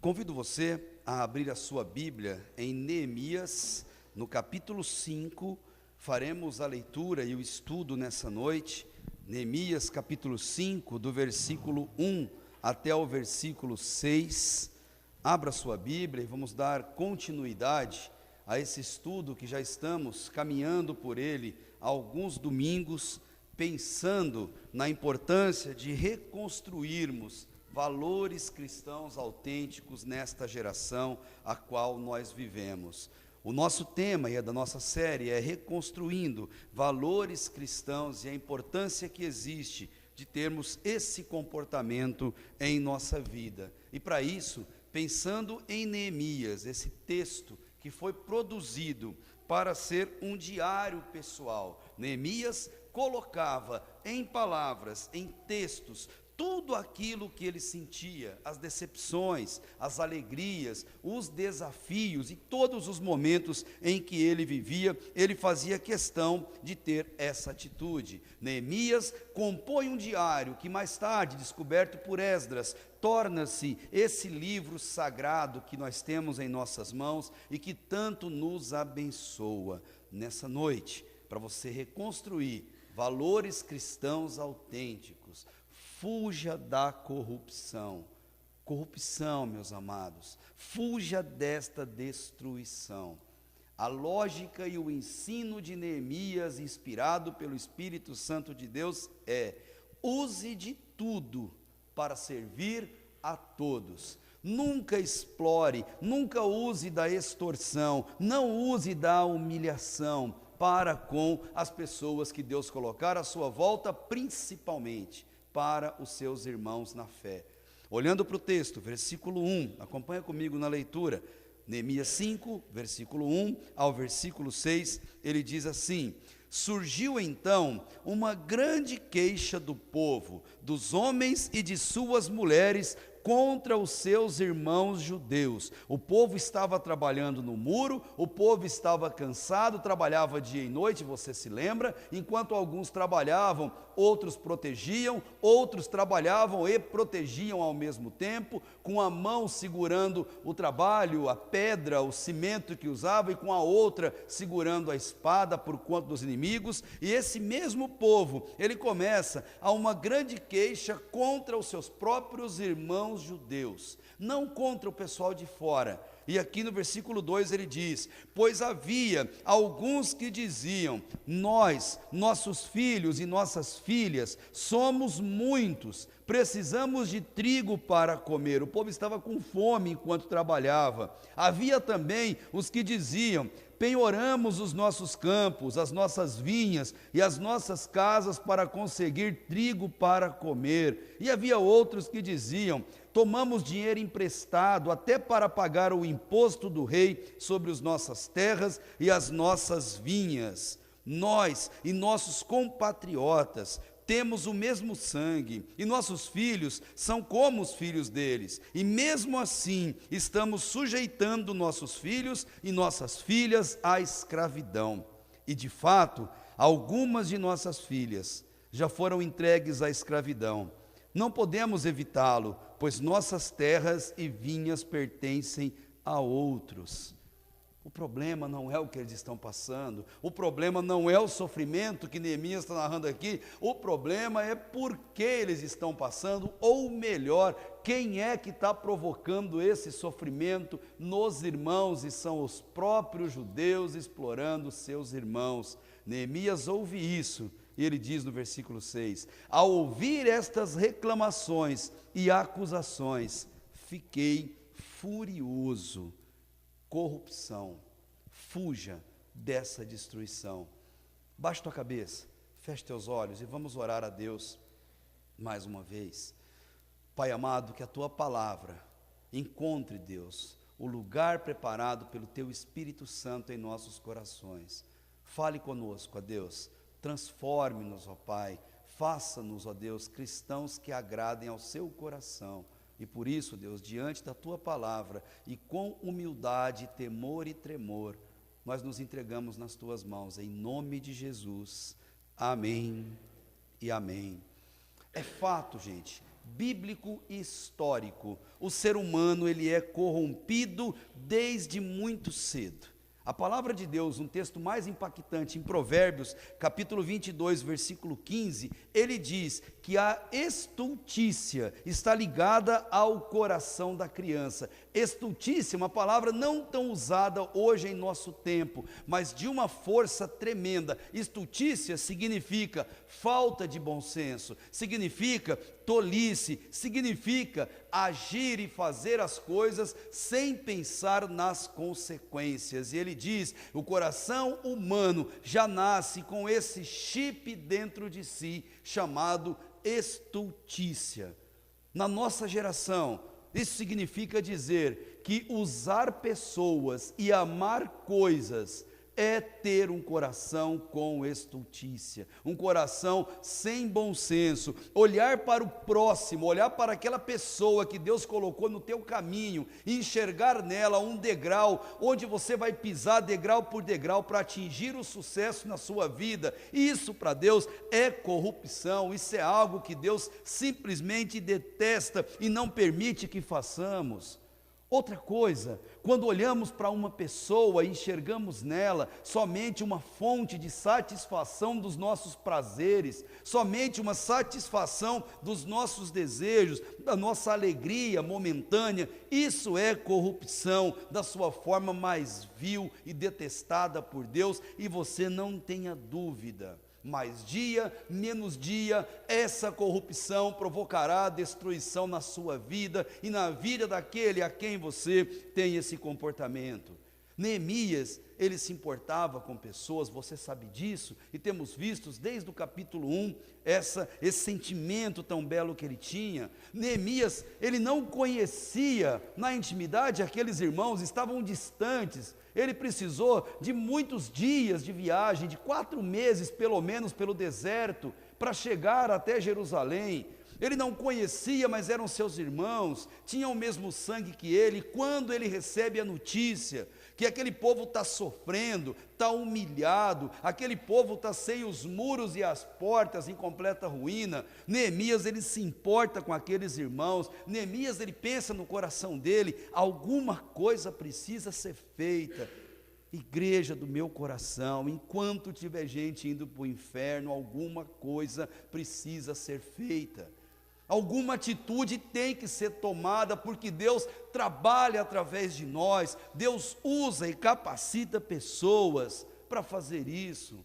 Convido você a abrir a sua Bíblia em Neemias, no capítulo 5, faremos a leitura e o estudo nessa noite. Neemias capítulo 5, do versículo 1 até o versículo 6. Abra sua Bíblia e vamos dar continuidade a esse estudo que já estamos caminhando por ele há alguns domingos, pensando na importância de reconstruirmos valores cristãos autênticos nesta geração a qual nós vivemos. O nosso tema e a da nossa série é reconstruindo valores cristãos e a importância que existe de termos esse comportamento em nossa vida. E para isso, pensando em Neemias, esse texto que foi produzido para ser um diário pessoal, Neemias colocava em palavras, em textos, tudo aquilo que ele sentia, as decepções, as alegrias, os desafios e todos os momentos em que ele vivia, ele fazia questão de ter essa atitude. Neemias compõe um diário que mais tarde, descoberto por Esdras, torna-se esse livro sagrado que nós temos em nossas mãos e que tanto nos abençoa. Nessa noite, para você reconstruir valores cristãos autênticos, fuja da corrupção. Corrupção, meus amados, fuja desta destruição. A lógica e o ensino de Neemias, inspirado pelo Espírito Santo de Deus, é: use de tudo para servir a todos. Nunca explore, nunca use da extorsão, não use da humilhação para com as pessoas que Deus colocar à sua volta, principalmente para os seus irmãos na fé. Olhando para o texto, versículo 1, acompanha comigo na leitura, Neemias 5, versículo 1 ao versículo 6, ele diz assim: surgiu então uma grande queixa do povo, dos homens e de suas mulheres, contra os seus irmãos judeus. O povo estava trabalhando no muro, o povo estava cansado, trabalhava dia e noite, você se lembra? Enquanto alguns trabalhavam, outros protegiam, outros trabalhavam e protegiam ao mesmo tempo, com a mão segurando o trabalho, a pedra, o cimento que usava, e com a outra segurando a espada por conta dos inimigos. E esse mesmo povo, ele começa a uma grande queixa contra os seus próprios irmãos judeus, não contra o pessoal de fora. E aqui no versículo 2 ele diz: pois havia alguns que diziam, nossos filhos e nossas filhas, somos muitos, precisamos de trigo para comer. O povo estava com fome enquanto trabalhava. Havia também os que diziam: penhoramos os nossos campos, as nossas vinhas e as nossas casas para conseguir trigo para comer. E havia outros que diziam: tomamos dinheiro emprestado até para pagar o imposto do rei sobre as nossas terras e as nossas vinhas. Nós e nossos compatriotas temos o mesmo sangue, e nossos filhos são como os filhos deles, e mesmo assim estamos sujeitando nossos filhos e nossas filhas à escravidão. E de fato, algumas de nossas filhas já foram entregues à escravidão. Não podemos evitá-lo, pois nossas terras e vinhas pertencem a outros. O problema não é o que eles estão passando, o problema não é o sofrimento que Neemias está narrando aqui, o problema é por que eles estão passando, ou melhor, quem é que está provocando esse sofrimento nos irmãos, e são os próprios judeus explorando seus irmãos. Neemias ouve isso, e ele diz no versículo 6, ao ouvir estas reclamações e acusações, fiquei furioso. Corrupção, fuja dessa destruição. Baixe tua cabeça, feche teus olhos e vamos orar a Deus mais uma vez. Pai amado, que a tua palavra encontre, Deus, o lugar preparado pelo teu Espírito Santo em nossos corações. Fale conosco, ó Deus, transforme-nos, ó Pai, faça-nos, ó Deus, cristãos que agradem ao seu coração. E por isso, Deus, diante da tua palavra e com humildade, temor e tremor, nós nos entregamos nas tuas mãos, em nome de Jesus. Amém e amém. É fato, gente, bíblico e histórico. O ser humano, ele é corrompido desde muito cedo. A palavra de Deus, um texto mais impactante, em Provérbios, capítulo 22, versículo 15, ele diz que a estultícia está ligada ao coração da criança. Estultícia, uma palavra não tão usada hoje em nosso tempo, mas de uma força tremenda. Estultícia significa falta de bom senso, significa tolice, significa agir e fazer as coisas sem pensar nas consequências. E ele diz, o coração humano já nasce com esse chip dentro de si, chamado estultícia. Na nossa geração, isso significa dizer que usar pessoas e amar coisas é ter um coração com estultícia, um coração sem bom senso, olhar para o próximo, olhar para aquela pessoa que Deus colocou no teu caminho e enxergar nela um degrau, onde você vai pisar degrau por degrau para atingir o sucesso na sua vida. Isso para Deus é corrupção, isso é algo que Deus simplesmente detesta e não permite que façamos. Outra coisa, quando olhamos para uma pessoa e enxergamos nela somente uma fonte de satisfação dos nossos prazeres, somente uma satisfação dos nossos desejos, da nossa alegria momentânea, isso é corrupção da sua forma mais vil e detestada por Deus, e você não tenha dúvida. Mais dia, menos dia, essa corrupção provocará destruição na sua vida e na vida daquele a quem você tem esse comportamento. Neemias, ele se importava com pessoas, você sabe disso, e temos visto desde o capítulo 1, esse sentimento tão belo que ele tinha. Neemias, ele não conhecia na intimidade aqueles irmãos, estavam distantes. Ele precisou de muitos dias de viagem, de 4 meses pelo menos pelo deserto, para chegar até Jerusalém. Ele não conhecia, mas eram seus irmãos, tinham o mesmo sangue que ele. Quando ele recebe a notícia que aquele povo está sofrendo, está humilhado, aquele povo está sem os muros e as portas em completa ruína, Neemias, ele se importa com aqueles irmãos. Neemias, ele pensa no coração dele, alguma coisa precisa ser feita. Igreja do meu coração, enquanto tiver gente indo para o inferno, alguma coisa precisa ser feita. Alguma atitude tem que ser tomada, porque Deus trabalha através de nós, Deus usa e capacita pessoas para fazer isso.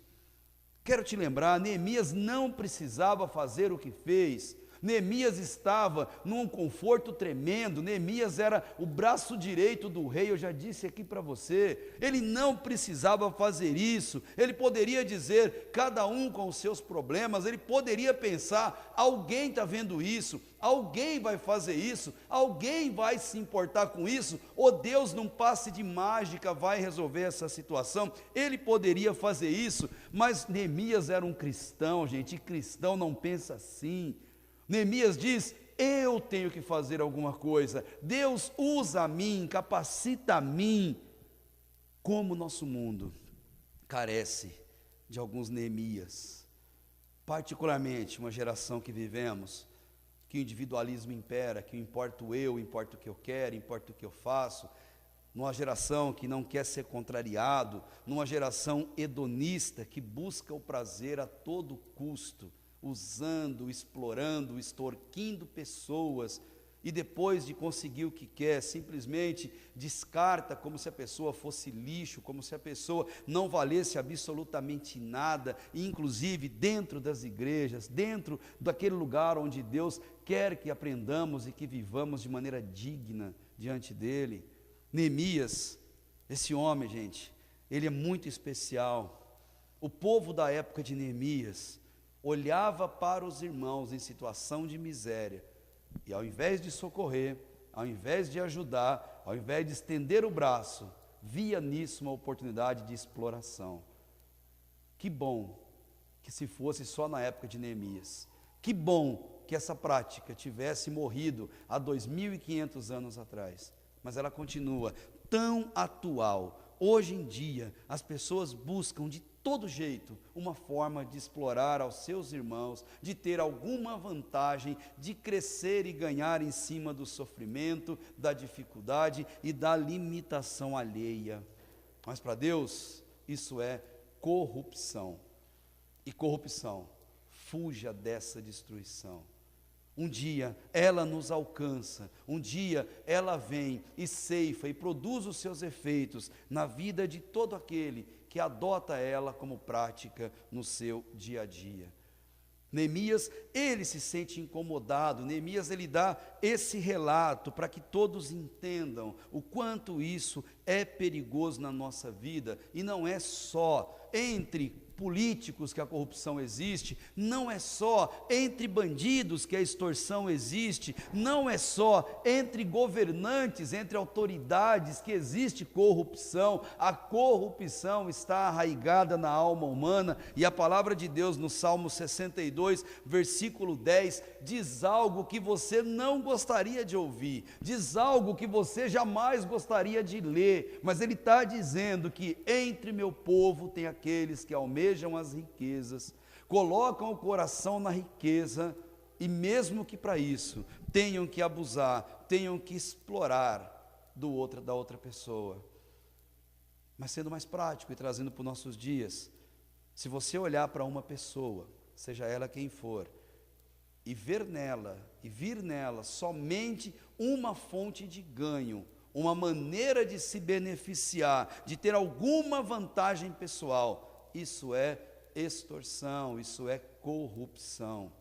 Quero te lembrar, Neemias não precisava fazer o que fez. Neemias estava num conforto tremendo. Neemias era o braço direito do rei, eu já disse aqui para você. Ele não precisava fazer isso. Ele poderia dizer, cada um com os seus problemas. Ele poderia pensar, alguém está vendo isso, alguém vai fazer isso, alguém vai se importar com isso, ou Deus num passe de mágica vai resolver essa situação. Ele poderia fazer isso, mas Neemias era um cristão, gente, e cristão não pensa assim. Neemias diz, eu tenho que fazer alguma coisa, Deus usa a mim, capacita a mim. Como o nosso mundo carece de alguns Neemias, particularmente uma geração que vivemos, que o individualismo impera, que importa o eu, importa o que eu quero, importa o que eu faço, numa geração que não quer ser contrariado, numa geração hedonista, que busca o prazer a todo custo, usando, explorando, extorquindo pessoas, e depois de conseguir o que quer, simplesmente descarta como se a pessoa fosse lixo, como se a pessoa não valesse absolutamente nada, e inclusive dentro das igrejas, dentro daquele lugar onde Deus quer que aprendamos e que vivamos de maneira digna diante dEle. Neemias, esse homem, gente, ele é muito especial. O povo da época de Neemias olhava para os irmãos em situação de miséria, e ao invés de socorrer, ao invés de ajudar, ao invés de estender o braço, via nisso uma oportunidade de exploração. Que bom que se fosse só na época de Neemias, que bom que essa prática tivesse morrido há 2.500 anos atrás, mas ela continua tão atual. Hoje em dia, as pessoas buscam de todo jeito, uma forma de explorar aos seus irmãos, de ter alguma vantagem, de crescer e ganhar em cima do sofrimento, da dificuldade e da limitação alheia. Mas para Deus, isso é corrupção. E corrupção, fuja dessa destruição. Um dia ela nos alcança, um dia ela vem e ceifa e produz os seus efeitos na vida de todo aquele que adota ela como prática no seu dia a dia. Neemias, ele se sente incomodado. Neemias, ele dá esse relato para que todos entendam o quanto isso é perigoso na nossa vida, e não é só entre políticos que a corrupção existe, não é só entre bandidos que a extorsão existe, não é só entre governantes, entre autoridades que existe corrupção. A corrupção está arraigada na alma humana, e a palavra de Deus no Salmo 62, versículo 10, diz algo que você não gostaria de ouvir, diz algo que você jamais gostaria de ler, mas ele está dizendo que entre meu povo tem aqueles que almejam as riquezas, colocam o coração na riqueza, e mesmo que para isso tenham que abusar, tenham que explorar da outra pessoa. Mas sendo mais prático e trazendo para os nossos dias, se você olhar para uma pessoa, seja ela quem for, e vir nela somente uma fonte de ganho, uma maneira de se beneficiar, de ter alguma vantagem pessoal, isso é extorsão, isso é corrupção.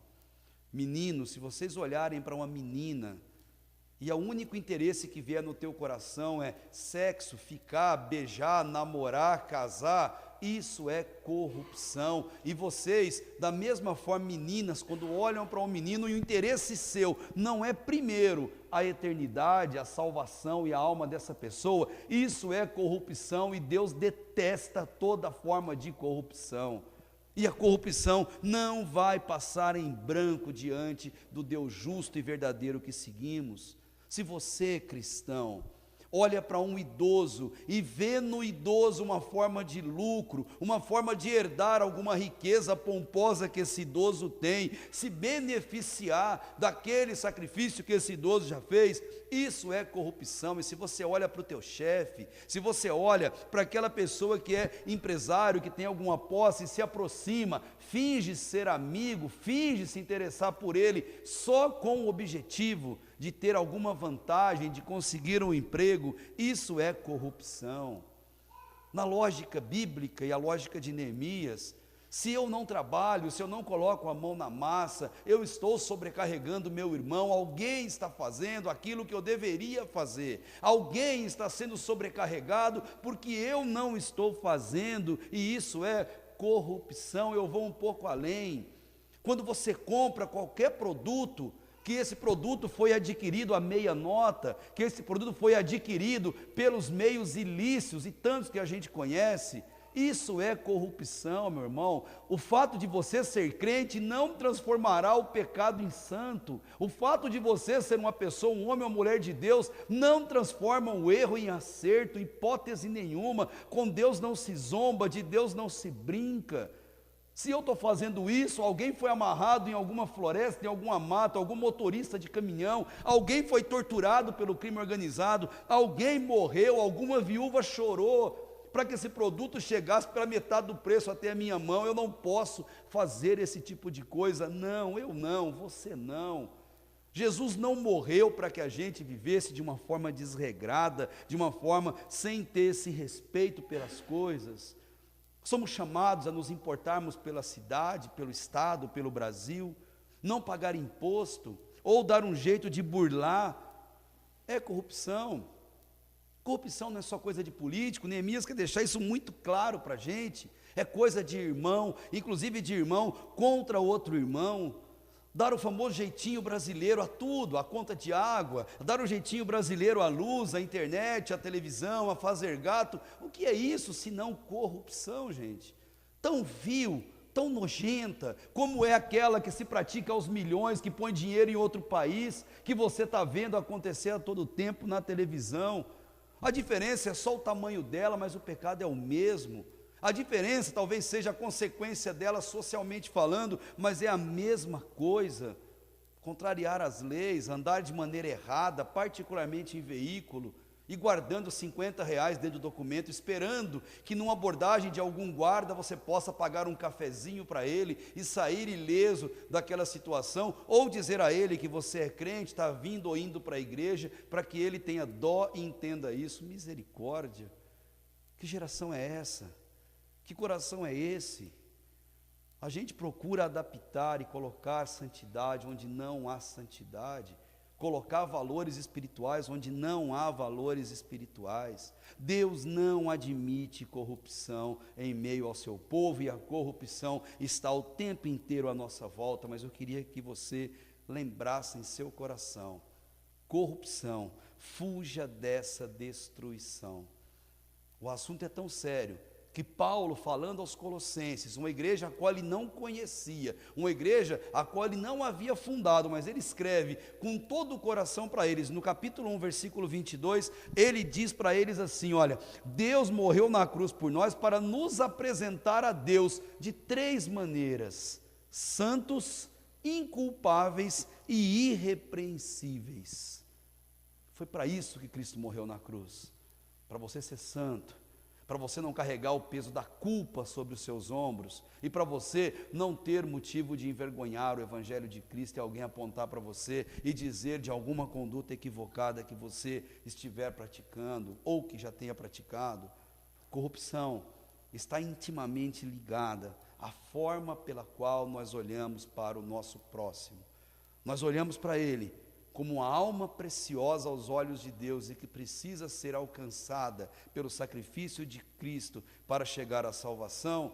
Meninos, se vocês olharem para uma menina, e o único interesse que vier no teu coração é sexo, ficar, beijar, namorar, casar, isso é corrupção. E vocês, da mesma forma, meninas, quando olham para um menino, e o interesse seu não é primeiro a eternidade, a salvação e a alma dessa pessoa, isso é corrupção, e Deus detesta toda forma de corrupção. E a corrupção não vai passar em branco diante do Deus justo e verdadeiro que seguimos. Se você, cristão, olha para um idoso e vê no idoso uma forma de lucro, uma forma de herdar alguma riqueza pomposa que esse idoso tem, se beneficiar daquele sacrifício que esse idoso já fez, isso é corrupção. E se você olha para o teu chefe, se você olha para aquela pessoa que é empresário, que tem alguma posse, e se aproxima, finge ser amigo, finge se interessar por ele, só com o objetivo de ter alguma vantagem, de conseguir um emprego, isso é corrupção. Na lógica bíblica e a lógica de Neemias, se eu não trabalho, se eu não coloco a mão na massa, eu estou sobrecarregando meu irmão, alguém está fazendo aquilo que eu deveria fazer, alguém está sendo sobrecarregado porque eu não estou fazendo, e isso é corrupção. Eu vou um pouco além. Quando você compra qualquer produto, que esse produto foi adquirido à meia nota, que esse produto foi adquirido pelos meios ilícitos, e tantos que a gente conhece, isso é corrupção, meu irmão. O fato de você ser crente não transformará o pecado em santo. O fato de você ser uma pessoa, um homem ou mulher de Deus, não transforma o erro em acerto, hipótese nenhuma. Com Deus não se zomba, de Deus não se brinca. Se eu estou fazendo isso, alguém foi amarrado em alguma floresta, em alguma mata, algum motorista de caminhão, alguém foi torturado pelo crime organizado, alguém morreu, alguma viúva chorou para que esse produto chegasse pela metade do preço até a minha mão. Eu não posso fazer esse tipo de coisa. Não, eu não, você não. Jesus não morreu para que a gente vivesse de uma forma desregrada, de uma forma sem ter esse respeito pelas coisas. Somos chamados a nos importarmos pela cidade, pelo estado, pelo Brasil, não pagar imposto, ou dar um jeito de burlar, é corrupção. Corrupção não é só coisa de político. Neemias quer deixar isso muito claro para a gente, é coisa de irmão, inclusive de irmão contra outro irmão. Dar o famoso jeitinho brasileiro a tudo, a conta de água, dar o jeitinho brasileiro à luz, à internet, à televisão, a fazer gato. O que é isso senão corrupção, gente? Tão vil, tão nojenta, como é aquela que se pratica aos milhões, que põe dinheiro em outro país, que você está vendo acontecer a todo tempo na televisão. A diferença é só o tamanho dela, mas o pecado é o mesmo. A diferença talvez seja a consequência dela socialmente falando, mas é a mesma coisa. Contrariar as leis, andar de maneira errada, particularmente em veículo, e guardando R$ 50 dentro do documento, esperando que numa abordagem de algum guarda você possa pagar um cafezinho para ele e sair ileso daquela situação, ou dizer a ele que você é crente, está vindo ou indo para a igreja, para que ele tenha dó e entenda isso. Misericórdia! Que geração é essa? Que coração é esse? A gente procura adaptar e colocar santidade onde não há santidade, colocar valores espirituais onde não há valores espirituais. Deus não admite corrupção em meio ao seu povo, e a corrupção está o tempo inteiro à nossa volta, mas eu queria que você lembrasse em seu coração: corrupção, fuja dessa destruição. O assunto é tão sério que Paulo, falando aos Colossenses, uma igreja a qual ele não conhecia, uma igreja a qual ele não havia fundado, mas ele escreve com todo o coração para eles. No capítulo 1, versículo 22, ele diz para eles assim: olha, Deus morreu na cruz por nós para nos apresentar a Deus de 3 maneiras: santos, inculpáveis e irrepreensíveis. Foi para isso que Cristo morreu na cruz, para você ser santo, para você não carregar o peso da culpa sobre os seus ombros, e para você não ter motivo de envergonhar o Evangelho de Cristo e alguém apontar para você e dizer de alguma conduta equivocada que você estiver praticando, ou que já tenha praticado. Corrupção está intimamente ligada à forma pela qual nós olhamos para o nosso próximo. Nós olhamos para ele como uma alma preciosa aos olhos de Deus e que precisa ser alcançada pelo sacrifício de Cristo para chegar à salvação.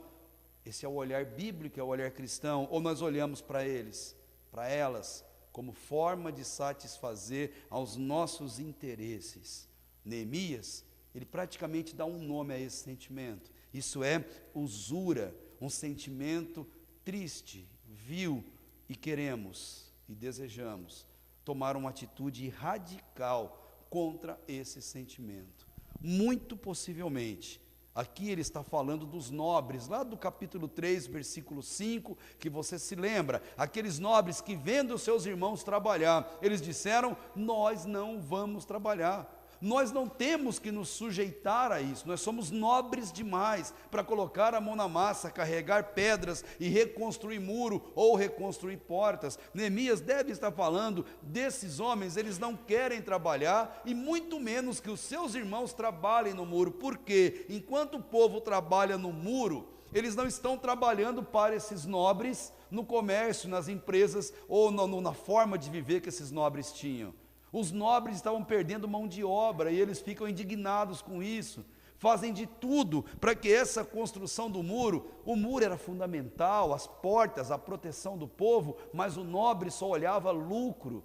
Esse é o olhar bíblico, é o olhar cristão. Ou nós olhamos para eles, para elas, como forma de satisfazer aos nossos interesses. Neemias, ele praticamente dá um nome a esse sentimento. Isso é usura, um sentimento triste, vil, e queremos e desejamos tomar uma atitude radical contra esse sentimento. Muito possivelmente, aqui ele está falando dos nobres, lá do capítulo 3, versículo 5, que você se lembra, aqueles nobres que vendo os seus irmãos trabalhar, eles disseram: nós não vamos trabalhar. Nós não temos que nos sujeitar a isso, nós somos nobres demais para colocar a mão na massa, carregar pedras e reconstruir muro ou reconstruir portas. Neemias deve estar falando desses homens, eles não querem trabalhar e muito menos que os seus irmãos trabalhem no muro, porque enquanto o povo trabalha no muro, eles não estão trabalhando para esses nobres no comércio, nas empresas ou na forma de viver que esses nobres tinham. Os nobres estavam perdendo mão de obra e eles ficam indignados com isso. Fazem de tudo para que essa construção do muro, o muro era fundamental, as portas, a proteção do povo, mas o nobre só olhava lucro.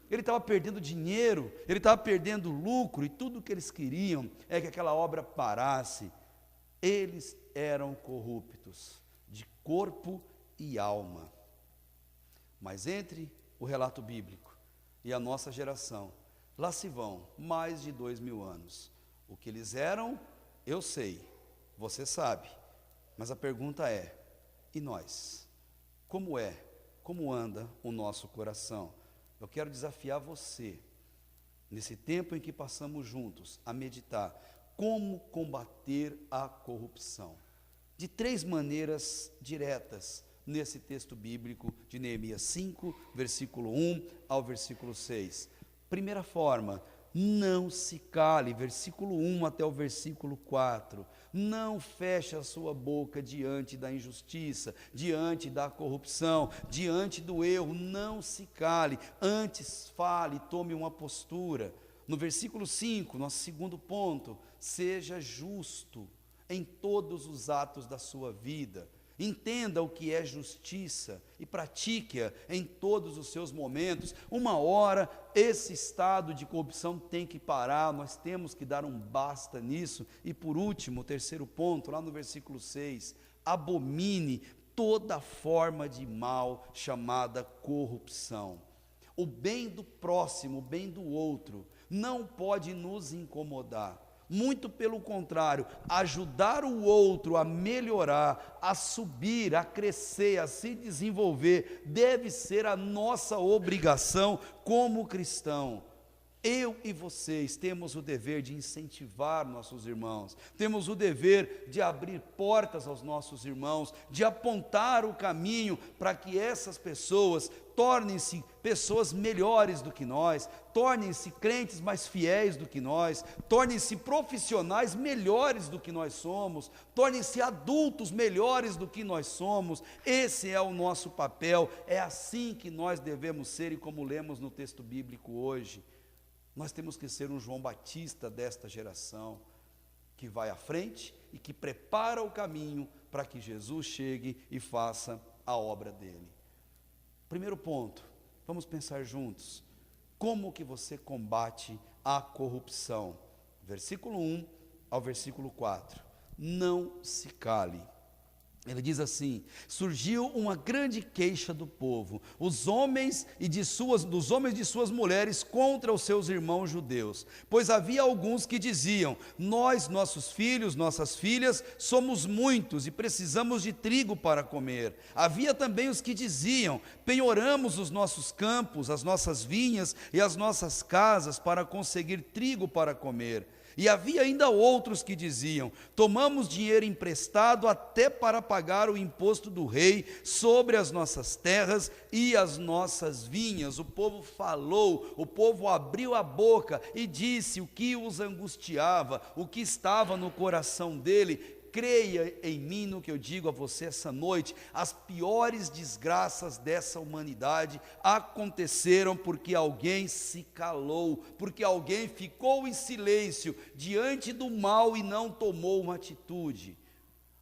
Ele estava perdendo dinheiro, ele estava perdendo lucro, e tudo o que eles queriam é que aquela obra parasse. Eles eram corruptos, de corpo e alma. Mas entre o relato bíblico e a nossa geração, lá se vão mais de 2000 anos. O que eles eram, eu sei, você sabe, mas a pergunta é: e nós? Como anda o nosso coração? Eu quero desafiar você, nesse tempo em que passamos juntos, a meditar como combater a corrupção, de 3 maneiras diretas, nesse texto bíblico de Neemias 5, versículo 1 ao versículo 6. Primeira forma: não se cale, versículo 1 até o versículo 4. Não feche a sua boca diante da injustiça, diante da corrupção, diante do erro. Não se cale, antes fale, tome uma postura. No versículo 5, nosso segundo ponto: seja justo em todos os atos da sua vida. Entenda o que é justiça e pratique-a em todos os seus momentos. Uma hora esse estado de corrupção tem que parar, nós temos que dar um basta nisso. E por último, o terceiro ponto, lá no versículo 6, abomine toda forma de mal chamada corrupção. O bem do próximo, o bem do outro, não pode nos incomodar. Muito pelo contrário, ajudar o outro a melhorar, a subir, a crescer, a se desenvolver, deve ser a nossa obrigação como cristão. Eu e vocês temos o dever de incentivar nossos irmãos, temos o dever de abrir portas aos nossos irmãos, de apontar o caminho para que essas pessoas tornem-se pessoas melhores do que nós, tornem-se crentes mais fiéis do que nós, tornem-se profissionais melhores do que nós somos, tornem-se adultos melhores do que nós somos. Esse é o nosso papel, é assim que nós devemos ser, e como lemos no texto bíblico hoje, nós temos que ser um João Batista desta geração, que vai à frente e que prepara o caminho para que Jesus chegue e faça a obra dele. Primeiro ponto, vamos pensar juntos, como que você combate a corrupção? Versículo 1 ao versículo 4, não se cale. Ele diz assim: surgiu uma grande queixa do povo, dos homens de suas mulheres contra os seus irmãos judeus, pois havia alguns que diziam: nós, nossos filhos, nossas filhas, somos muitos e precisamos de trigo para comer. Havia também os que diziam: penhoramos os nossos campos, as nossas vinhas e as nossas casas para conseguir trigo para comer. E havia ainda outros que diziam: tomamos dinheiro emprestado até para pagar o imposto do rei sobre as nossas terras e as nossas vinhas. O povo falou, o povo abriu a boca e disse o que os angustiava, o que estava no coração dele. Creia em mim no que eu digo a você essa noite: as piores desgraças dessa humanidade aconteceram porque alguém se calou, porque alguém ficou em silêncio diante do mal e não tomou uma atitude.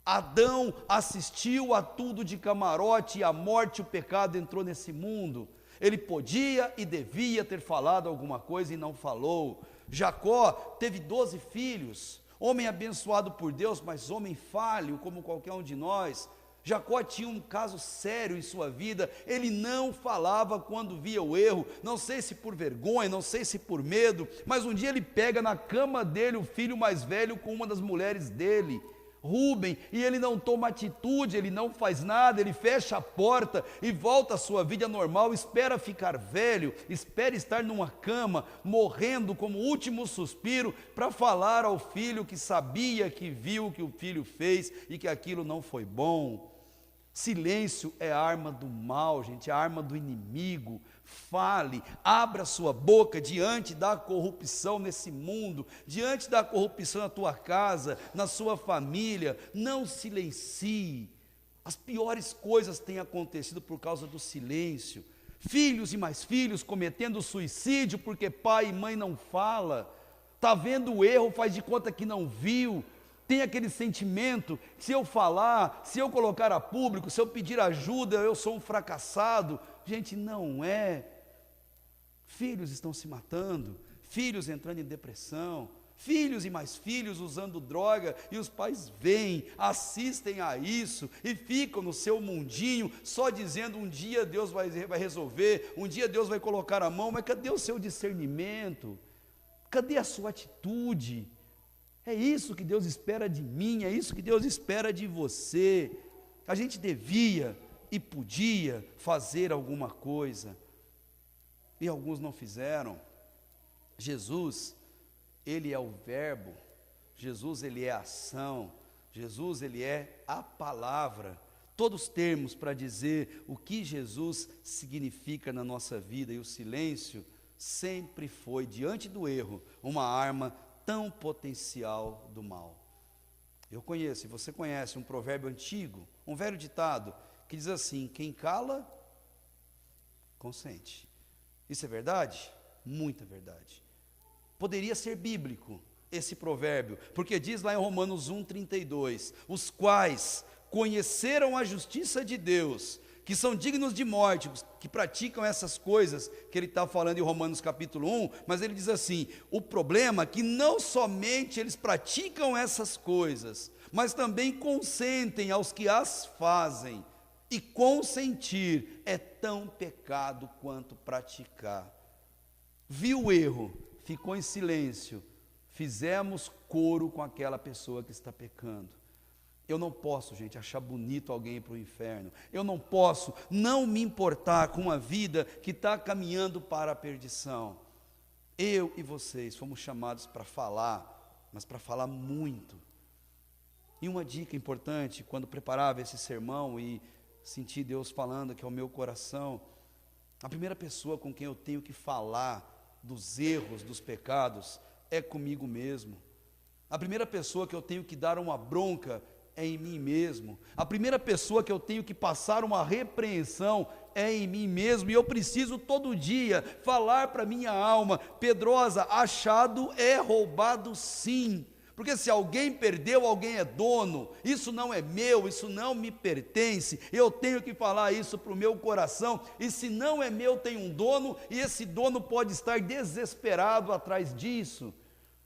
Adão assistiu a tudo de camarote e a morte e o pecado entrou nesse mundo. Ele podia e devia ter falado alguma coisa e não falou. Jacó teve 12 filhos. Homem abençoado por Deus, mas homem falho, como qualquer um de nós. Jacó tinha um caso sério em sua vida, ele não falava quando via o erro, não sei se por vergonha, não sei se por medo, mas um dia ele pega na cama dele o filho mais velho com uma das mulheres dele, Rúben, e ele não toma atitude, ele não faz nada, ele fecha a porta e volta à sua vida normal, espera ficar velho, espera estar numa cama, morrendo como último suspiro, para falar ao filho que sabia, que viu o que o filho fez e que aquilo não foi bom. Silêncio é a arma do mal, gente, é a arma do inimigo. Fale, abra sua boca diante da corrupção nesse mundo, diante da corrupção na tua casa, na sua família. Não silencie. As piores coisas têm acontecido por causa do silêncio. Filhos e mais filhos cometendo suicídio porque pai e mãe não falam. Está vendo o erro, faz de conta que não viu. Tem aquele sentimento, se eu falar, se eu colocar a público, se eu pedir ajuda, eu sou um fracassado. Gente, não é. Filhos estão se matando, filhos entrando em depressão, filhos e mais filhos usando droga, e os pais vêm, assistem a isso, e ficam no seu mundinho, só dizendo: um dia Deus vai resolver, um dia Deus vai colocar a mão. Mas cadê o seu discernimento? Cadê a sua atitude? É isso que Deus espera de mim, é isso que Deus espera de você. A gente devia e podia fazer alguma coisa, e alguns não fizeram. Jesus, Ele é o verbo, Jesus, Ele é a ação, Jesus, Ele é a palavra. Todos termos para dizer o que Jesus significa na nossa vida, e o silêncio sempre foi, diante do erro, uma arma tão potencial do mal. Eu conheço, e você conhece, um provérbio antigo, um velho ditado, que diz assim: quem cala, consente. Isso é verdade? Muita verdade. Poderia ser bíblico esse provérbio, porque diz lá em Romanos 1,32, os quais conheceram a justiça de Deus, que são dignos de morte, que praticam essas coisas que ele está falando em Romanos capítulo 1, mas ele diz assim: o problema é que não somente eles praticam essas coisas, mas também consentem aos que as fazem, e consentir é tão pecado quanto praticar. Viu o erro, ficou em silêncio, fizemos coro com aquela pessoa que está pecando. Eu não posso, gente, achar bonito alguém ir para o inferno. Eu não posso não me importar com uma vida que está caminhando para a perdição. Eu e vocês fomos chamados para falar, mas para falar muito. E uma dica importante, quando preparava esse sermão e senti Deus falando que é o meu coração, a primeira pessoa com quem eu tenho que falar dos erros, dos pecados, é comigo mesmo. A primeira pessoa que eu tenho que dar uma bronca é em mim mesmo. A primeira pessoa que eu tenho que passar uma repreensão é em mim mesmo. E eu preciso todo dia falar para minha alma: Pedrosa, achado é roubado sim. Porque se alguém perdeu, alguém é dono. Isso não é meu, isso não me pertence. Eu tenho que falar isso para o meu coração. E se não é meu, tem um dono, e esse dono pode estar desesperado atrás disso.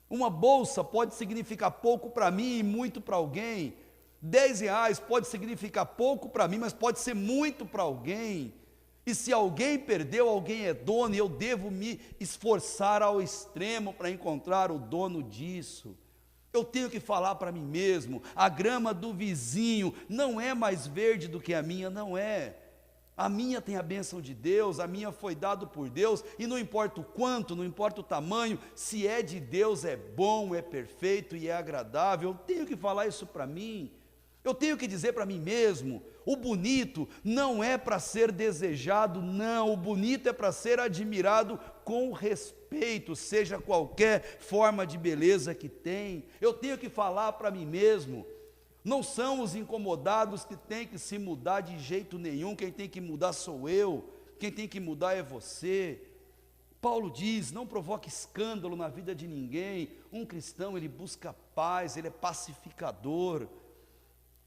Uma bolsa pode significar pouco para mim e muito para alguém. R$10 pode significar pouco para mim, mas pode ser muito para alguém. E se alguém perdeu, alguém é dono, e eu devo me esforçar ao extremo para encontrar o dono disso. Eu tenho que falar para mim mesmo: a grama do vizinho não é mais verde do que a minha, não é. A minha tem a bênção de Deus, a minha foi dado por Deus, e não importa o quanto, não importa o tamanho, se é de Deus, é bom, é perfeito e é agradável. Eu tenho que falar isso para mim. Eu tenho que dizer para mim mesmo: o bonito não é para ser desejado, não, o bonito é para ser admirado com respeito, seja qualquer forma de beleza que tem. Eu tenho que falar para mim mesmo: não são os incomodados que têm que se mudar de jeito nenhum, quem tem que mudar sou eu, quem tem que mudar é você. Paulo diz: não provoque escândalo na vida de ninguém. Um cristão, ele busca paz, ele é pacificador.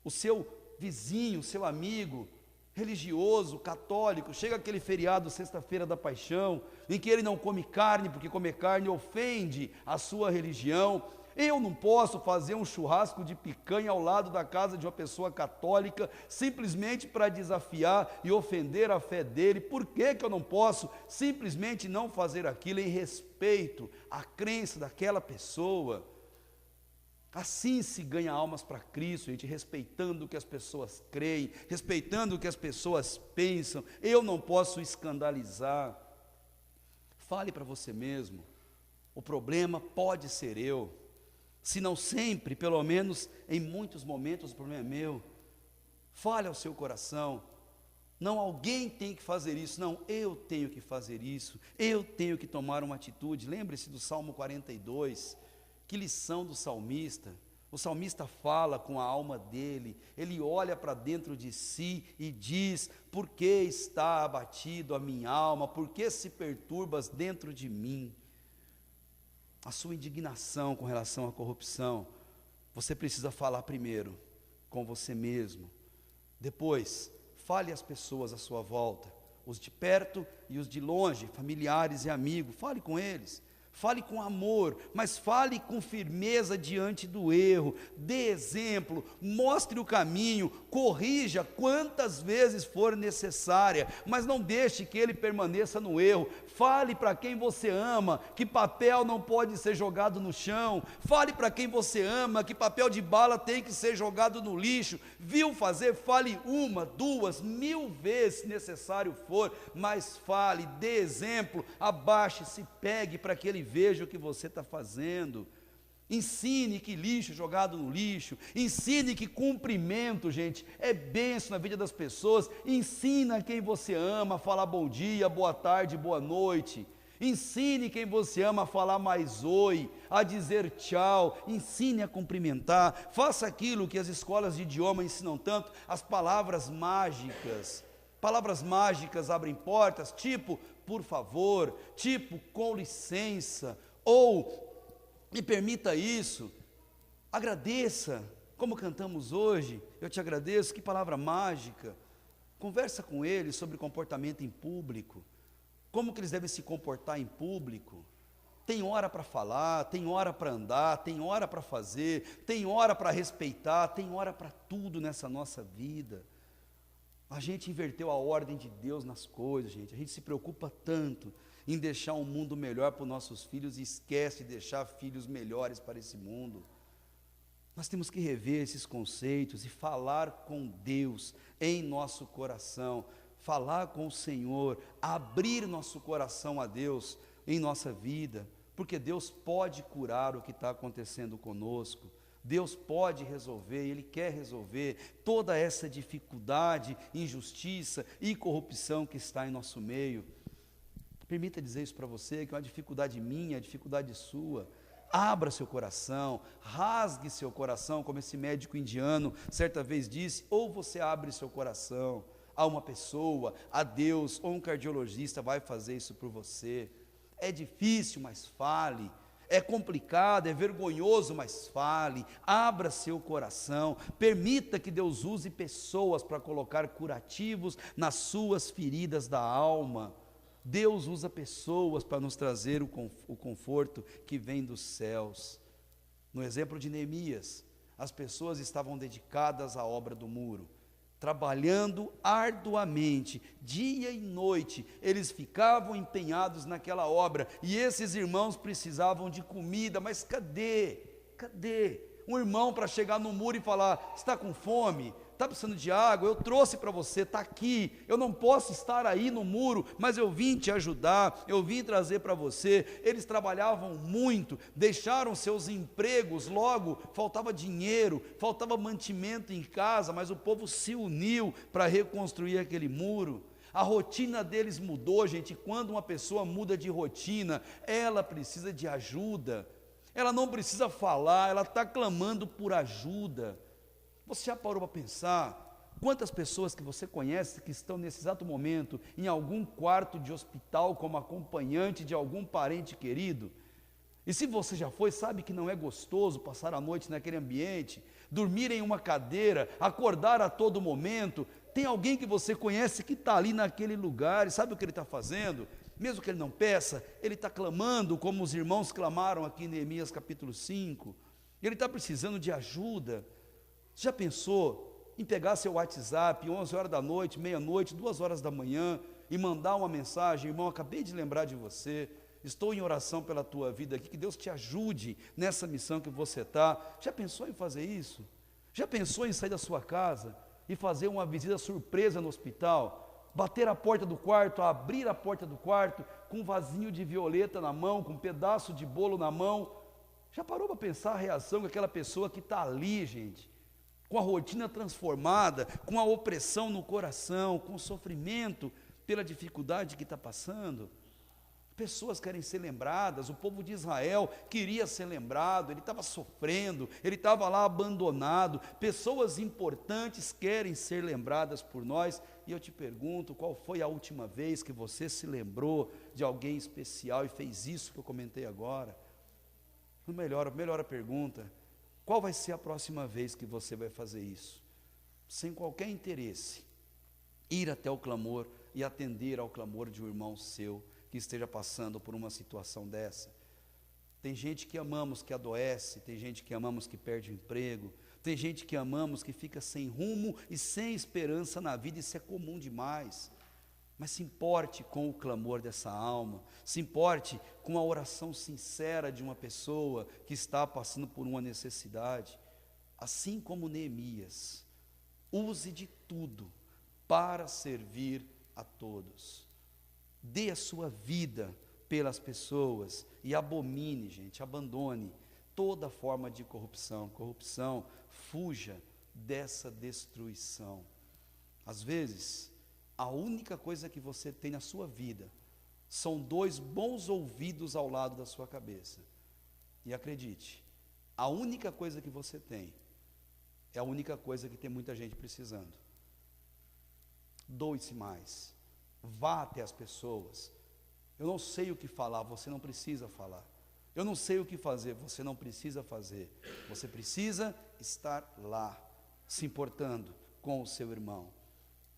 O seu vizinho, o seu amigo, religioso, católico, chega aquele feriado, sexta-feira da paixão, em que ele não come carne, porque comer carne ofende a sua religião. Eu não posso fazer um churrasco de picanha ao lado da casa de uma pessoa católica, simplesmente para desafiar e ofender a fé dele. Por que que eu não posso simplesmente não fazer aquilo em respeito à crença daquela pessoa? Assim se ganha almas para Cristo, gente, respeitando o que as pessoas creem, respeitando o que as pessoas pensam. Eu não posso escandalizar. Fale para você mesmo: o problema pode ser eu. Se não sempre, pelo menos em muitos momentos, o problema é meu. Fale ao seu coração: não alguém tem que fazer isso, não, eu tenho que fazer isso, eu tenho que tomar uma atitude. Lembre-se do Salmo 42, que lição do salmista. O salmista fala com a alma dele, ele olha para dentro de si e diz: por que está abatido a minha alma, por que se perturbas dentro de mim? A sua indignação com relação à corrupção, você precisa falar primeiro com você mesmo. Depois, fale às pessoas à sua volta, os de perto e os de longe, familiares e amigos. Fale com eles, fale com amor, mas fale com firmeza diante do erro. Dê exemplo, mostre o caminho, corrija quantas vezes for necessária, mas não deixe que ele permaneça no erro. Fale para quem você ama que papel não pode ser jogado no chão. Fale para quem você ama que papel de bala tem que ser jogado no lixo. Viu fazer? Fale 1, 2, 1000 vezes se necessário for, mas fale, dê exemplo, abaixe-se, pegue para que ele veja o que você está fazendo. Ensine que lixo é jogado no lixo. Ensine que cumprimento, gente, é bênção na vida das pessoas. Ensina quem você ama a falar bom dia, boa tarde, boa noite. Ensine quem você ama a falar mais oi, a dizer tchau. Ensine a cumprimentar. Faça aquilo que as escolas de idioma ensinam tanto, as palavras mágicas. Palavras mágicas abrem portas, tipo por favor, tipo com licença, ou me permita isso. Agradeça, como cantamos hoje, eu te agradeço. Que palavra mágica. Conversa com eles sobre comportamento em público, como que eles devem se comportar em público. Tem hora para falar, tem hora para andar, tem hora para fazer, tem hora para respeitar, tem hora para tudo nessa nossa vida. A gente inverteu a ordem de Deus nas coisas, gente. A gente se preocupa tanto em deixar um mundo melhor para os nossos filhos e esquece de deixar filhos melhores para esse mundo. Nós temos que rever esses conceitos e falar com Deus em nosso coração, falar com o Senhor, abrir nosso coração a Deus em nossa vida, porque Deus pode curar o que está acontecendo conosco. Deus pode resolver, Ele quer resolver toda essa dificuldade, injustiça e corrupção que está em nosso meio. Permita dizer isso para você, que é uma dificuldade minha, dificuldade sua. Abra seu coração, rasgue seu coração, como esse médico indiano certa vez disse, ou você abre seu coração a uma pessoa, a Deus, ou um cardiologista vai fazer isso por você. É difícil, mas fale. É complicado, é vergonhoso, mas fale, abra seu coração, permita que Deus use pessoas para colocar curativos nas suas feridas da alma. Deus usa pessoas para nos trazer o conforto que vem dos céus. No exemplo de Neemias, as pessoas estavam dedicadas à obra do muro, trabalhando arduamente, dia e noite, eles ficavam empenhados naquela obra, e esses irmãos precisavam de comida, mas cadê? Um irmão para chegar no muro e falar, está com fome? Está precisando de água? Eu trouxe para você, está aqui, eu não posso estar aí no muro, mas eu vim te ajudar, eu vim trazer para você. Eles trabalhavam muito, deixaram seus empregos, logo faltava dinheiro, faltava mantimento em casa, mas o povo se uniu para reconstruir aquele muro. A rotina deles mudou, gente. Quando uma pessoa muda de rotina, ela precisa de ajuda, ela não precisa falar, ela está clamando por ajuda. Você já parou para pensar quantas pessoas que você conhece que estão nesse exato momento em algum quarto de hospital como acompanhante de algum parente querido? E se você já foi, sabe que não é gostoso passar a noite naquele ambiente, dormir em uma cadeira, acordar a todo momento. Tem alguém que você conhece que está ali naquele lugar, e sabe o que ele está fazendo? Mesmo que ele não peça, ele está clamando, como os irmãos clamaram aqui em Neemias capítulo 5, ele está precisando de ajuda. Já pensou em pegar seu WhatsApp, 11 horas da noite, meia-noite, 2 horas da manhã, e mandar uma mensagem, irmão, acabei de lembrar de você, estou em oração pela tua vida aqui, que Deus te ajude nessa missão que você está. Já pensou em fazer isso? Já pensou em sair da sua casa e fazer uma visita surpresa no hospital? Bater a porta do quarto, abrir a porta do quarto, com um vasinho de violeta na mão, com um pedaço de bolo na mão. Já parou para pensar a reação daquela pessoa que está ali, gente? Com a rotina transformada, com a opressão no coração, com o sofrimento pela dificuldade que está passando. Pessoas querem ser lembradas, o povo de Israel queria ser lembrado, ele estava sofrendo, ele estava lá abandonado. Pessoas importantes querem ser lembradas por nós, e eu te pergunto, qual foi a última vez que você se lembrou de alguém especial e fez isso que eu comentei agora? Melhor a pergunta, qual vai ser a próxima vez que você vai fazer isso? Sem qualquer interesse, ir até o clamor e atender ao clamor de um irmão seu que esteja passando por uma situação dessa. Tem gente que amamos que adoece, tem gente que amamos que perde o emprego, tem gente que amamos que fica sem rumo e sem esperança na vida, isso é comum demais. Mas se importe com o clamor dessa alma, se importe com a oração sincera de uma pessoa que está passando por uma necessidade. Assim como Neemias, use de tudo para servir a todos. Dê a sua vida pelas pessoas e abomine, gente, abandone toda forma de corrupção. Corrupção, fuja dessa destruição. Às vezes, a única coisa que você tem na sua vida são 2 bons ouvidos ao lado da sua cabeça. E acredite, a única coisa que você tem é a única coisa que tem muita gente precisando. Doe-se mais, vá até as pessoas. Eu não sei o que falar, você não precisa falar. Eu não sei o que fazer, você não precisa fazer. Você precisa estar lá, se importando com o seu irmão.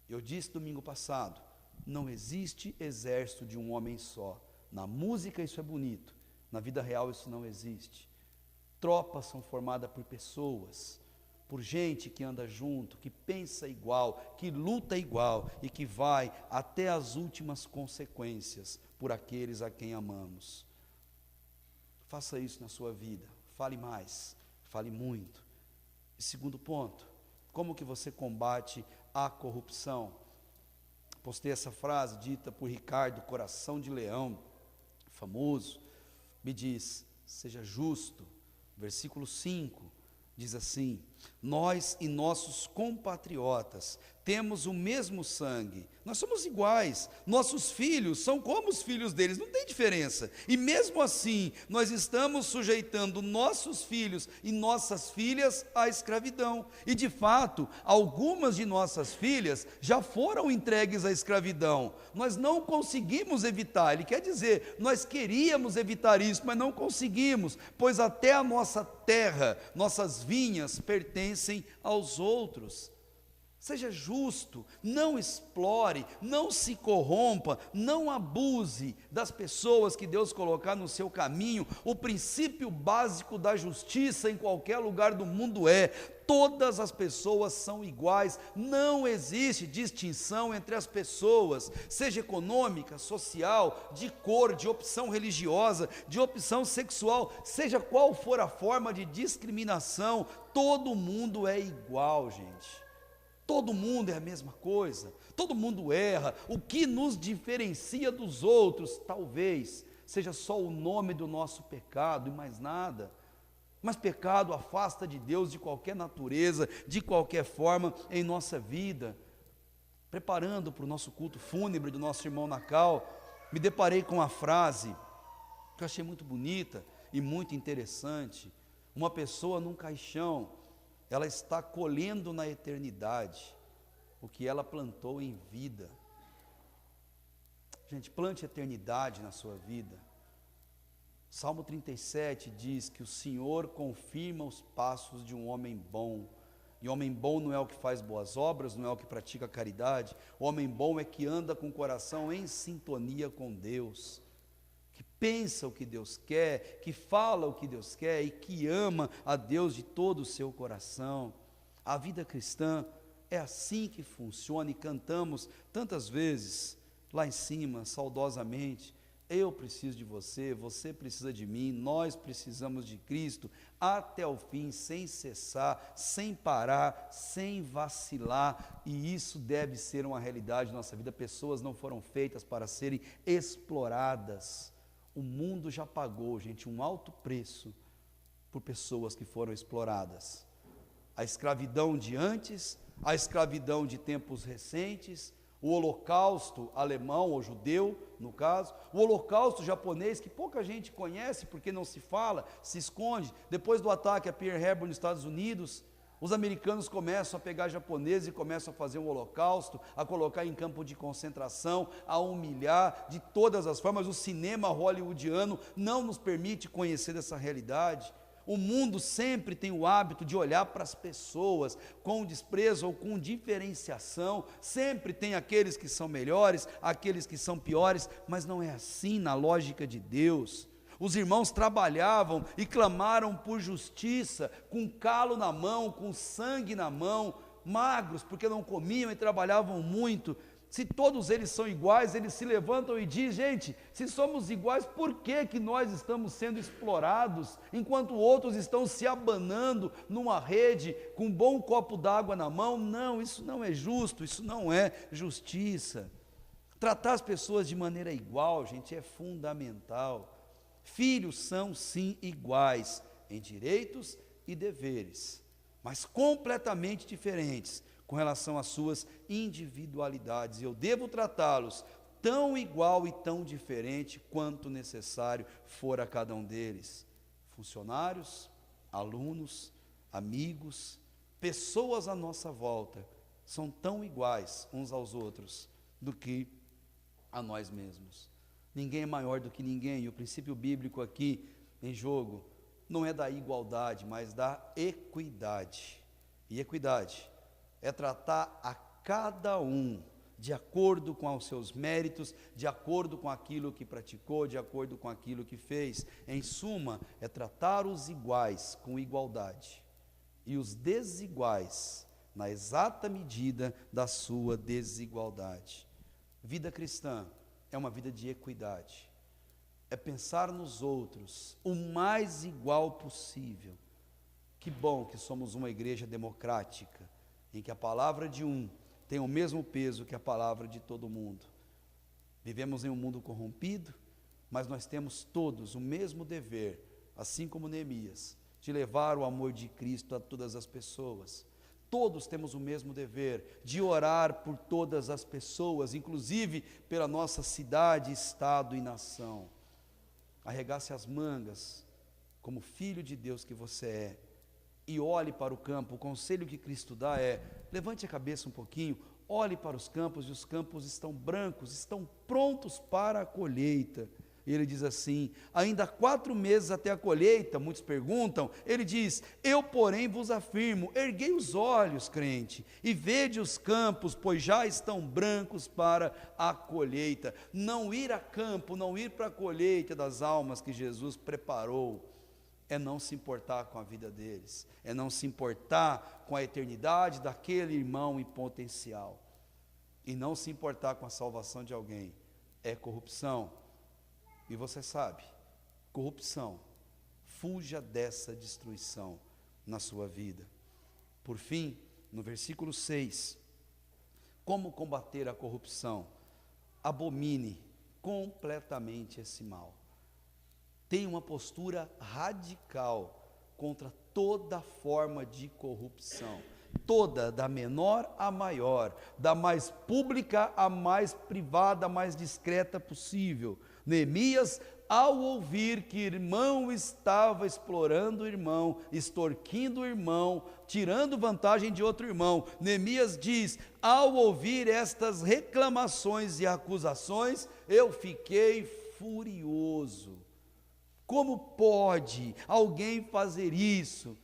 Eu disse domingo passado, não existe exército de um homem só. Na música isso é bonito, na vida real isso não existe. Tropas são formadas por pessoas. por gente que anda junto, que pensa igual, que luta igual e que vai até as últimas consequências por aqueles a quem amamos. Faça isso na sua vida, fale mais, fale muito. E segundo ponto, como que você combate a corrupção? Postei essa frase dita por Ricardo, coração de leão, famoso, me diz, seja justo. Versículo 5 diz assim: nós e nossos compatriotas temos o mesmo sangue, nós somos iguais, nossos filhos são como os filhos deles, não tem diferença, e mesmo assim, nós estamos sujeitando nossos filhos e nossas filhas à escravidão, e de fato, algumas de nossas filhas já foram entregues à escravidão, nós não conseguimos evitar, ele quer dizer, nós queríamos evitar isso, mas não conseguimos, pois até a nossa terra, nossas vinhas pertencem aos outros. Seja justo, não explore, não se corrompa, não abuse das pessoas que Deus colocar no seu caminho. O princípio básico da justiça em qualquer lugar do mundo é: todas as pessoas são iguais, não existe distinção entre as pessoas, seja econômica, social, de cor, de opção religiosa, de opção sexual, seja qual for a forma de discriminação, todo mundo é igual, gente. Todo mundo é a mesma coisa, todo mundo erra. O que nos diferencia dos outros, talvez, seja só o nome do nosso pecado e mais nada. Mas pecado afasta de Deus de qualquer natureza, de qualquer forma em nossa vida. Preparando para o nosso culto fúnebre do nosso irmão Nacal, me deparei com uma frase que eu achei muito bonita e muito interessante. Uma pessoa num caixão, ela está colhendo na eternidade o que ela plantou em vida. Gente, plante eternidade na sua vida. Salmo 37 diz que o Senhor confirma os passos de um homem bom. E homem bom não é o que faz boas obras, não é o que pratica caridade. O homem bom é que anda com o coração em sintonia com Deus, que pensa o que Deus quer, que fala o que Deus quer e que ama a Deus de todo o seu coração. A vida cristã é assim que funciona, e cantamos tantas vezes lá em cima, saudosamente: eu preciso de você, você precisa de mim, nós precisamos de Cristo, até o fim, sem cessar, sem parar, sem vacilar, e isso deve ser uma realidade na nossa vida. Pessoas não foram feitas para serem exploradas. O mundo já pagou, gente, um alto preço por pessoas que foram exploradas. A escravidão de antes, a escravidão de tempos recentes, o holocausto alemão ou judeu, no caso, o holocausto japonês, que pouca gente conhece porque não se fala, se esconde. Depois do ataque a Pearl Harbor nos Estados Unidos, os americanos começam a pegar japoneses e começam a fazer um holocausto, a colocar em campo de concentração, a humilhar de todas as formas. O cinema hollywoodiano não nos permite conhecer essa realidade. O mundo sempre tem o hábito de olhar para as pessoas com desprezo ou com diferenciação. Sempre tem aqueles que são melhores, aqueles que são piores, mas não é assim na lógica de Deus. Os irmãos trabalhavam e clamaram por justiça, com calo na mão, com sangue na mão, magros, porque não comiam e trabalhavam muito. Se todos eles são iguais, eles se levantam e dizem: gente, se somos iguais, por que que nós estamos sendo explorados, enquanto outros estão se abanando numa rede, com um bom copo d'água na mão? Não, isso não é justo, isso não é justiça. Tratar as pessoas de maneira igual, gente, é fundamental. Filhos são sim iguais em direitos e deveres, mas completamente diferentes com relação às suas individualidades. Eu devo tratá-los tão igual e tão diferente quanto necessário for a cada um deles. Funcionários, alunos, amigos, pessoas à nossa volta, são tão iguais uns aos outros do que a nós mesmos. Ninguém é maior do que ninguém, e o princípio bíblico aqui em jogo não é da igualdade, mas da equidade. E equidade é tratar a cada um de acordo com os seus méritos, de acordo com aquilo que praticou, de acordo com aquilo que fez. Em suma, é tratar os iguais com igualdade. e os desiguais na exata medida da sua desigualdade. Vida cristã é uma vida de equidade, é pensar nos outros o mais igual possível. Que bom que somos uma igreja democrática, em que a palavra de um tem o mesmo peso que a palavra de todo mundo. Vivemos em um mundo corrompido, mas nós temos todos o mesmo dever, assim como Neemias, de levar o amor de Cristo a todas as pessoas. Todos temos o mesmo dever de orar por todas as pessoas, inclusive pela nossa cidade, estado e nação. Arregace as mangas, como filho de Deus que você é, e olhe para o campo. O conselho que Cristo dá é: levante a cabeça um pouquinho, olhe para os campos, e os campos estão brancos, estão prontos para a colheita. E ele diz assim: ainda 4 meses até a colheita. Muitos perguntam, ele diz: eu porém vos afirmo, erguei os olhos, crente, e vede os campos, pois já estão brancos para a colheita. Não ir a campo, não ir para a colheita das almas que Jesus preparou, é não se importar com a vida deles, é não se importar com a eternidade daquele irmão em potencial, e não se importar com a salvação de alguém, é corrupção. E você sabe, corrupção, fuja dessa destruição na sua vida. Por fim, no versículo 6, como combater a corrupção? Abomine completamente esse mal. Tenha uma postura radical contra toda forma de corrupção, toda, da menor à maior, da mais pública à mais privada, mais discreta possível. Neemias, ao ouvir que irmão estava explorando o irmão, extorquindo o irmão, tirando vantagem de outro irmão, Neemias diz: ao ouvir estas reclamações e acusações, eu fiquei furioso. Como pode alguém fazer isso?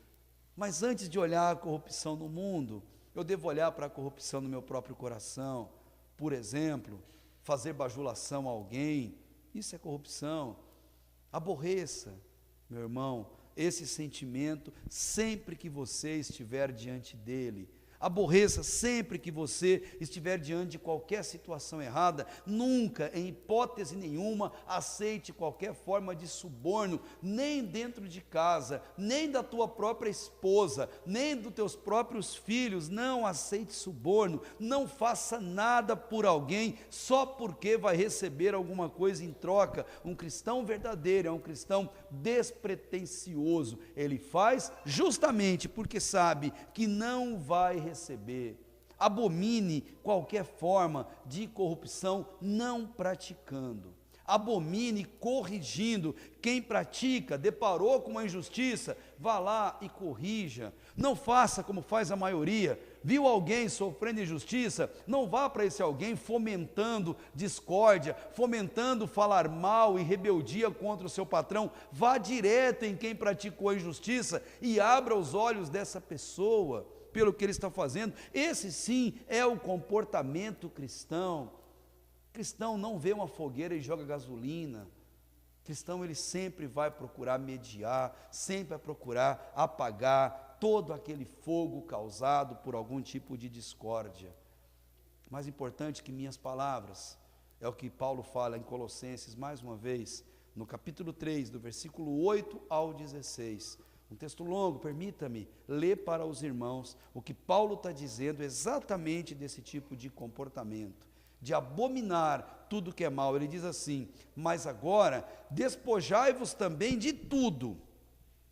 Mas antes de olhar a corrupção no mundo, eu devo olhar para a corrupção no meu próprio coração. Por exemplo, fazer bajulação a alguém, isso é corrupção. Aborreça, meu irmão, esse sentimento sempre que você estiver diante dele. Aborreça sempre que você estiver diante de qualquer situação errada. Nunca, em hipótese nenhuma, aceite qualquer forma de suborno, nem dentro de casa, nem da tua própria esposa, nem dos teus próprios filhos. Não aceite suborno, não faça nada por alguém só porque vai receber alguma coisa em troca. Um cristão verdadeiro é um cristão despretensioso. Ele faz justamente porque sabe que não vai receber. Abomine qualquer forma de corrupção não praticando. Abomine corrigindo. Quem pratica, deparou com uma injustiça, vá lá e corrija. Não faça como faz a maioria. Viu alguém sofrendo injustiça, não vá para esse alguém fomentando discórdia, fomentando falar mal e rebeldia contra o seu patrão. Vá direto em quem praticou a injustiça e abra os olhos dessa pessoa pelo que ele está fazendo. Esse sim é o comportamento cristão. Cristão não vê uma fogueira e joga gasolina. Cristão, ele sempre vai procurar mediar, sempre vai procurar apagar todo aquele fogo causado por algum tipo de discórdia. Mais importante que minhas palavras é o que Paulo fala em Colossenses, mais uma vez, no capítulo 3, do versículo 8 ao 16. Um texto longo, permita-me ler para os irmãos o que Paulo está dizendo exatamente desse tipo de comportamento, de abominar tudo que é mal. Ele diz assim: mas agora despojai-vos também de tudo.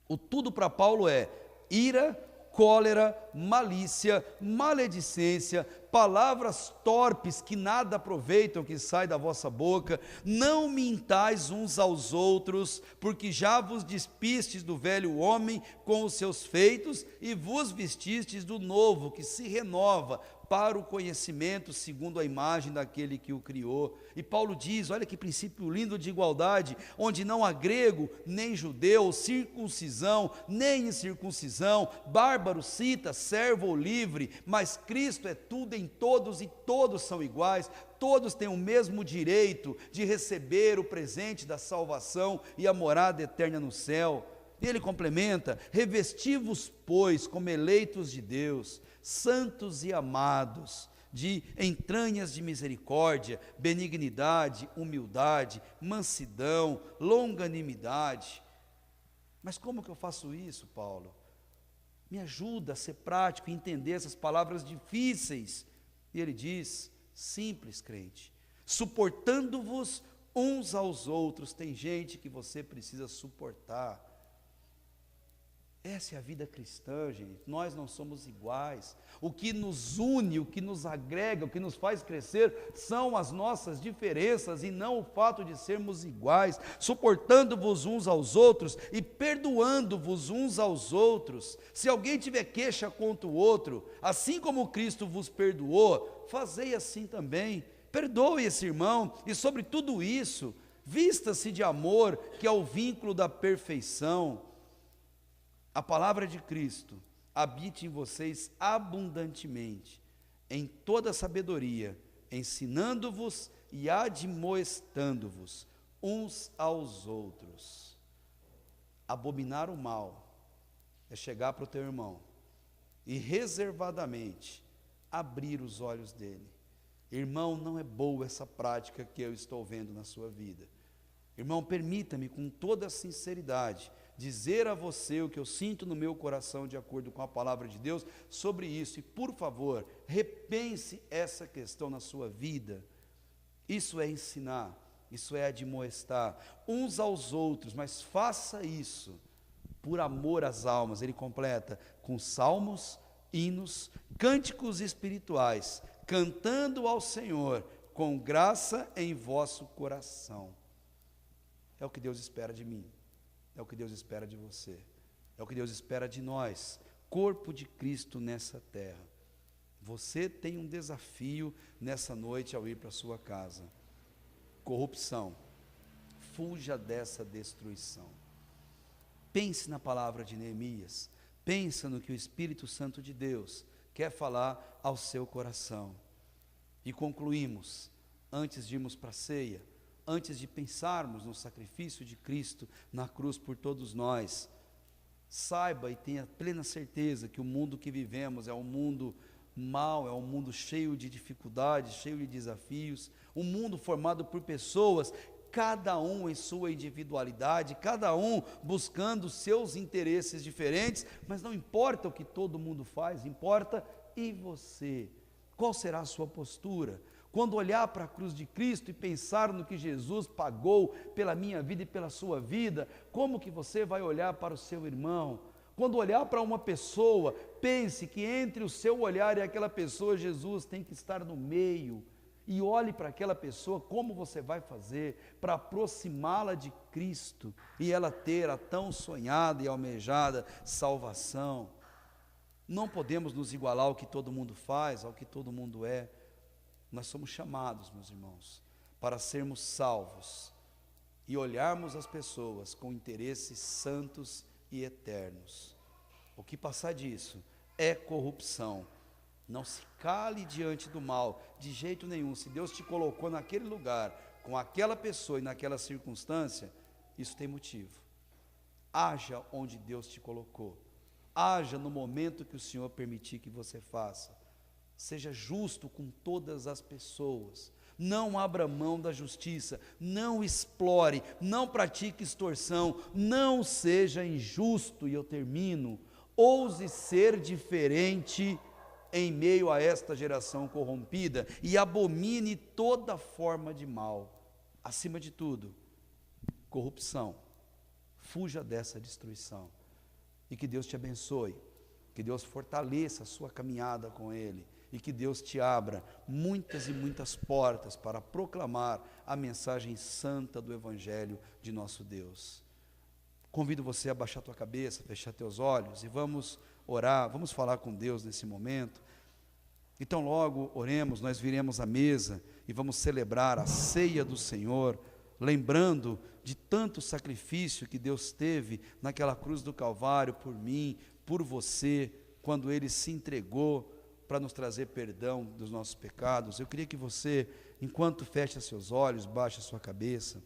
O tudo para Paulo é ira, cólera, malícia, maledicência, palavras torpes que nada aproveitam que saem da vossa boca. Não mintais uns aos outros, porque já vos despistes do velho homem com os seus feitos e vos vestistes do novo, que se renova para o conhecimento segundo a imagem daquele que o criou. E Paulo diz, olha que princípio lindo de igualdade, onde não há grego, nem judeu, circuncisão, nem incircuncisão, bárbaro, cita, servo ou livre, mas Cristo é tudo em todos e todos são iguais. Todos têm o mesmo direito de receber o presente da salvação e a morada eterna no céu. E ele complementa: revesti-vos, pois, como eleitos de Deus, santos e amados, de entranhas de misericórdia, benignidade, humildade, mansidão, longanimidade. Mas como que eu faço isso, Paulo? Me ajuda a ser prático e entender essas palavras difíceis. E ele diz: simples, crente, suportando-vos uns aos outros. Tem gente que você precisa suportar. Essa é a vida cristã, gente. Nós não somos iguais. O que nos une, o que nos agrega, o que nos faz crescer são as nossas diferenças e não o fato de sermos iguais. Suportando-vos uns aos outros e perdoando-vos uns aos outros. Se alguém tiver queixa contra o outro, assim como Cristo vos perdoou, fazei assim também. Perdoe esse irmão e sobre tudo isso, vista-se de amor, que é o vínculo da perfeição. A palavra de Cristo habite em vocês abundantemente, em toda sabedoria, ensinando-vos e admoestando-vos uns aos outros. Abominar o mal é chegar para o teu irmão e reservadamente abrir os olhos dele. Irmão, não é boa essa prática que eu estou vendo na sua vida. Irmão, permita-me com toda a sinceridade dizer a você o que eu sinto no meu coração, de acordo com a palavra de Deus, sobre isso. E, por favor, repense essa questão na sua vida. Isso é ensinar, isso é admoestar uns aos outros, mas faça isso por amor às almas. Ele completa com salmos, hinos, cânticos espirituais, cantando ao Senhor com graça em vosso coração. É o que Deus espera de mim. É o que Deus espera de você, é o que Deus espera de nós, corpo de Cristo nessa terra. Você tem um desafio nessa noite ao ir para a sua casa: corrupção. Fuja dessa destruição. Pense na palavra de Neemias, pensa no que o Espírito Santo de Deus quer falar ao seu coração. E concluímos, antes de irmos para a ceia, antes de pensarmos no sacrifício de Cristo na cruz por todos nós, saiba e tenha plena certeza que o mundo que vivemos é um mundo mau, é um mundo cheio de dificuldades, cheio de desafios, um mundo formado por pessoas, cada um em sua individualidade, cada um buscando seus interesses diferentes, mas não importa o que todo mundo faz, importa e você. Qual será a sua postura? Quando olhar para a cruz de Cristo e pensar no que Jesus pagou pela minha vida e pela sua vida, como que você vai olhar para o seu irmão? Quando olhar para uma pessoa, pense que entre o seu olhar e aquela pessoa, Jesus tem que estar no meio. E olhe para aquela pessoa, como você vai fazer para aproximá-la de Cristo e ela ter a tão sonhada e almejada salvação. Não podemos nos igualar ao que todo mundo faz, ao que todo mundo é. Nós somos chamados, meus irmãos, para sermos salvos e olharmos as pessoas com interesses santos e eternos. O que passar disso é corrupção. Não se cale diante do mal, de jeito nenhum. Se Deus te colocou naquele lugar, com aquela pessoa e naquela circunstância, isso tem motivo. Haja onde Deus te colocou. Haja no momento que o Senhor permitir que você faça. Seja justo com todas as pessoas, não abra mão da justiça, não explore, não pratique extorsão, não seja injusto. E eu termino: ouse ser diferente em meio a esta geração corrompida e abomine toda forma de mal. Acima de tudo, corrupção. Fuja dessa destruição. E que Deus te abençoe, que Deus fortaleça a sua caminhada com Ele, e que Deus te abra muitas e muitas portas para proclamar a mensagem santa do Evangelho de nosso Deus. Convido você a baixar tua cabeça, fechar teus olhos e vamos orar, vamos falar com Deus nesse momento. Então logo oremos, nós viremos à mesa e vamos celebrar a ceia do Senhor, lembrando de tanto sacrifício que Deus teve naquela cruz do Calvário por mim, por você, quando Ele se entregou para nos trazer perdão dos nossos pecados. Eu queria que você, enquanto fecha seus olhos, baixe a sua cabeça,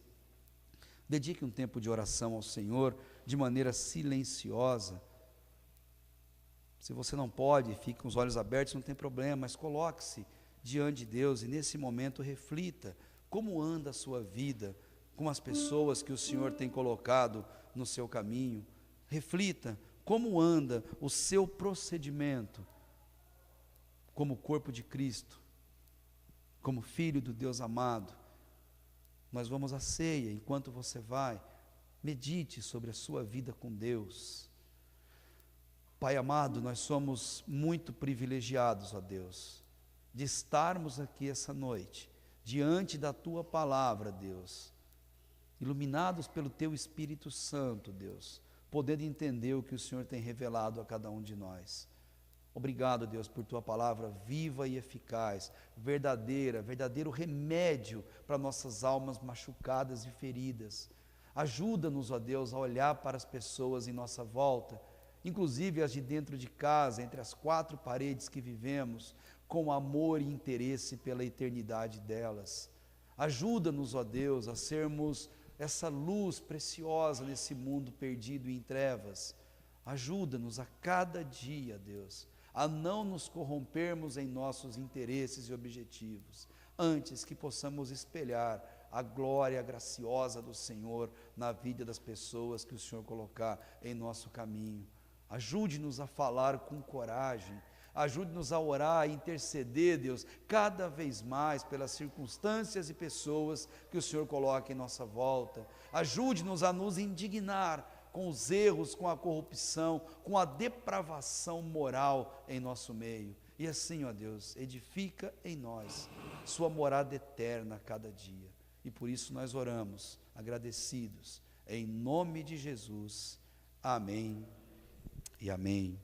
dedique um tempo de oração ao Senhor, de maneira silenciosa. Se você não pode, fique com os olhos abertos, não tem problema, mas coloque-se diante de Deus e nesse momento reflita como anda a sua vida com as pessoas que o Senhor tem colocado no seu caminho. Reflita como anda o seu procedimento como corpo de Cristo, como filho do Deus amado. Nós vamos à ceia, enquanto você vai, medite sobre a sua vida com Deus. Pai amado, nós somos muito privilegiados, ó Deus, de estarmos aqui essa noite, diante da Tua palavra, Deus, iluminados pelo Teu Espírito Santo, Deus, podendo entender o que o Senhor tem revelado a cada um de nós. Obrigado, Deus, por Tua palavra viva e eficaz, verdadeira, verdadeiro remédio para nossas almas machucadas e feridas. Ajuda-nos, ó Deus, a olhar para as pessoas em nossa volta, inclusive as de dentro de casa, entre as quatro paredes que vivemos, com amor e interesse pela eternidade delas. Ajuda-nos, ó Deus, a sermos essa luz preciosa nesse mundo perdido em trevas. Ajuda-nos a cada dia, Deus, a não nos corrompermos em nossos interesses e objetivos, antes que possamos espelhar a glória graciosa do Senhor na vida das pessoas que o Senhor colocar em nosso caminho. Ajude-nos a falar com coragem, ajude-nos a orar e interceder, Deus, cada vez mais pelas circunstâncias e pessoas que o Senhor coloca em nossa volta. Ajude-nos a nos indignar com os erros, com a corrupção, com a depravação moral em nosso meio. E assim, ó Deus, edifica em nós sua morada eterna a cada dia. E por isso nós oramos, agradecidos, em nome de Jesus. Amém e amém.